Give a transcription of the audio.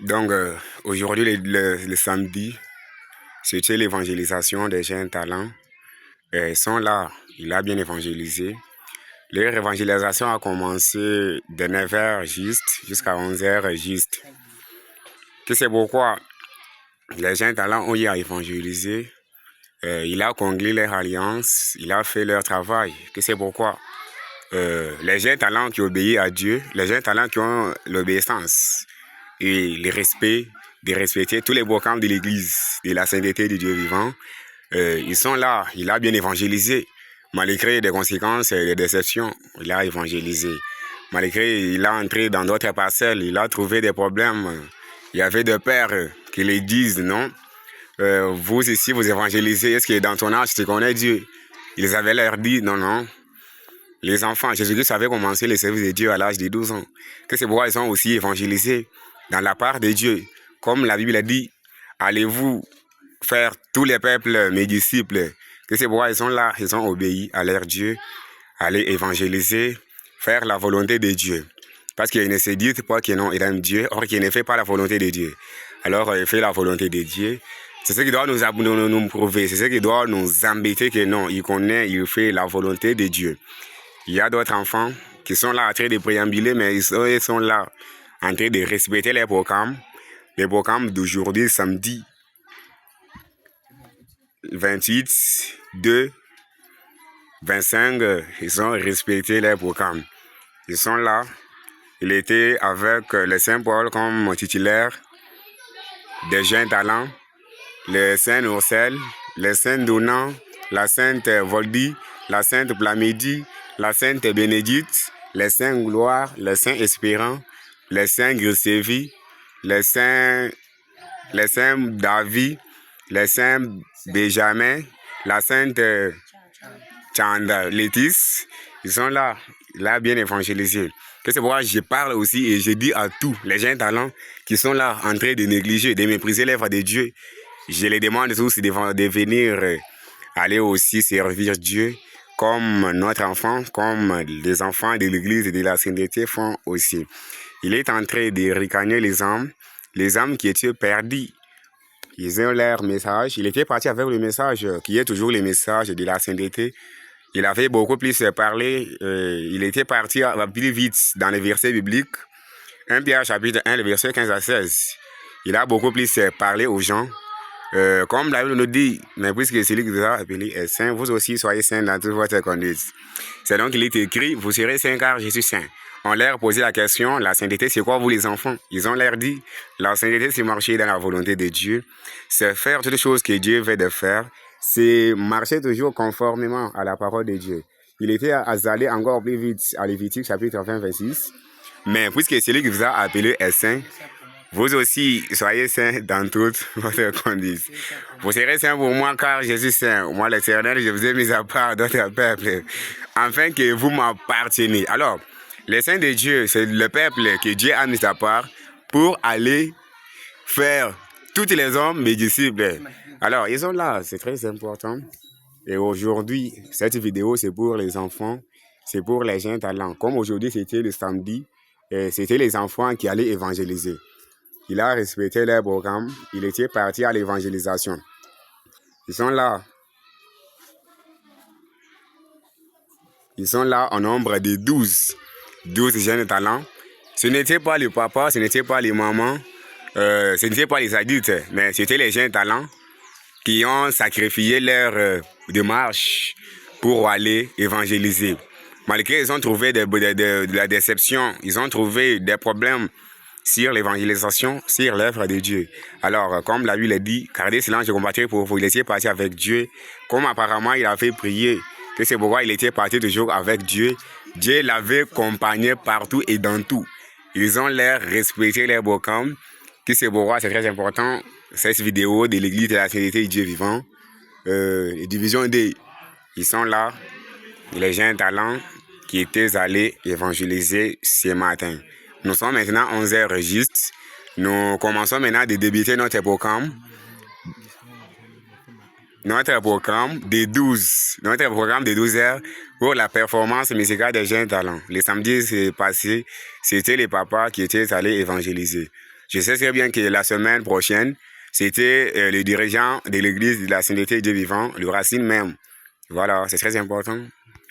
Donc, aujourd'hui, le samedi, c'était l'évangélisation des jeunes talents. Ils sont là, il a bien évangélisé. Leur évangélisation a commencé de 9h juste jusqu'à 11h juste. Que c'est pourquoi les jeunes talents ont eu à évangéliser. Il a conglé leur alliance, il a fait leur travail. Que c'est pourquoi les jeunes talents qui obéissent à Dieu, les jeunes talents qui ont l'obéissance et le respect, de respecter tous les programmes de l'Église, de la sainteté du Dieu vivant, ils sont là, il a bien évangélisé. Malgré des conséquences et des déceptions, il a évangélisé. Malgré il a entré dans d'autres parcelles, il a trouvé des problèmes. Il y avait des pères qui les disent, non, vous ici, vous évangélisez, est-ce que dans ton âge, tu connais Dieu? Ils avaient leur dit, non, non. Les enfants, Jésus-Christ avait commencé le service de Dieu à l'âge de 12 ans. Que c'est pourquoi ils ont aussi évangélisé dans la part de Dieu. Comme la Bible a dit, allez-vous faire tous les peuples mes disciples. Que c'est pourquoi ils sont là, ils ont obéi à leur Dieu, aller évangéliser, faire la volonté de Dieu. Parce qu'ils ne se disent pas que non, ils aiment Dieu, or qu'ils ne fait pas la volonté de Dieu. Alors, il fait la volonté de Dieu. C'est ce qui doit nous prouver, c'est ce qui doit nous embêter que non, il connaît, il fait la volonté de Dieu. Il y a d'autres enfants qui sont là en train de préambuler, mais ils sont là en train de respecter les programmes d'aujourd'hui, samedi 28, 2, 25, ils ont respecté les programmes. Ils sont là. Il était avec le Saint-Paul comme titulaire des jeunes talents, le Saint Ursel, le Saint Donat, la Sainte Voldy, la Sainte Plamédie, la Sainte Bénédicte, le Saint Gloire, le Saint Espérant, le Saint Grissévi, le Saint David, le Saint Benjamin, la Sainte Chanda Létis, ils sont là, bien évangélisés. C'est pourquoi je parle aussi et je dis à tous les jeunes talents qui sont là en train de négliger, de mépriser l'œuvre de Dieu. Je les demande tous de venir aller aussi servir Dieu comme notre enfant, comme les enfants de l'église et de la sainteté font aussi. Il est en train de ricaner les âmes qui étaient perdues. Ils ont leur message. Il était parti avec le message qui est toujours le message de la sainteté. Il avait beaucoup plus parlé. Il était parti plus vite dans les versets bibliques. 1 Pierre chapitre 1, le verset 15 à 16. Il a beaucoup plus parlé aux gens. Comme la Bible nous dit, mais puisque celui qui vous a appelé est saint, vous aussi soyez saint dans toute votre conduite. C'est donc qu'il est écrit, vous serez saint car je suis saint. On leur posait la question, la sainteté c'est quoi vous les enfants? Ils ont leur dit, la sainteté c'est marcher dans la volonté de Dieu, c'est faire toutes les choses que Dieu veut de faire, c'est marcher toujours conformément à la parole de Dieu. Il était allé encore plus vite à Lévitique chapitre 20, 26. Mais puisque celui qui vous a appelé est saint, vous aussi soyez saints dans toute votre conduite. Vous serez saints pour moi car je suis saint. Moi l'Éternel, je vous ai mis à part d'autres peuples, afin que vous m'apparteniez. Alors, les saints de Dieu, c'est le peuple que Dieu a mis à part pour aller faire toutes les hommes mes disciples. Alors, ils sont là, c'est très important. Et aujourd'hui, cette vidéo, c'est pour les enfants, c'est pour les jeunes talents. Comme aujourd'hui, c'était le samedi, c'était les enfants qui allaient évangéliser. Il a respecté leur programme, il était parti à l'évangélisation. Ils sont là. Ils sont là en nombre de 12 jeunes talents. Ce n'était pas les papas, ce n'était pas les mamans, ce n'était pas les adultes, mais c'était les jeunes talents qui ont sacrifié leur démarche pour aller évangéliser. Malgré qu'ils ont trouvé de la déception, ils ont trouvé des problèmes sur l'évangélisation, sur l'œuvre de Dieu. Alors, comme la Bible dit, gardez silence, je combattrai pour vous, il était parti avec Dieu, comme apparemment il avait prié, que c'est pourquoi il était parti toujours avec Dieu. Dieu l'avait accompagné partout et dans tout. Ils ont l'air respecté les programmes, que c'est pourquoi c'est très important, cette vidéo de l'église de la sainteté du Dieu vivant, division D. Ils sont là, les jeunes talents qui étaient allés évangéliser ce matin. Nous sommes maintenant 11h juste. Nous commençons maintenant de débuter notre programme. Notre programme de 12 heures pour la performance musicale des jeunes talents. Le samedi passé, c'était les papas qui étaient allés évangéliser. Je sais très bien que la semaine prochaine, c'était le dirigeant de l'église de la Sainteté Dieu vivant, le Racine même. Voilà, c'est très important.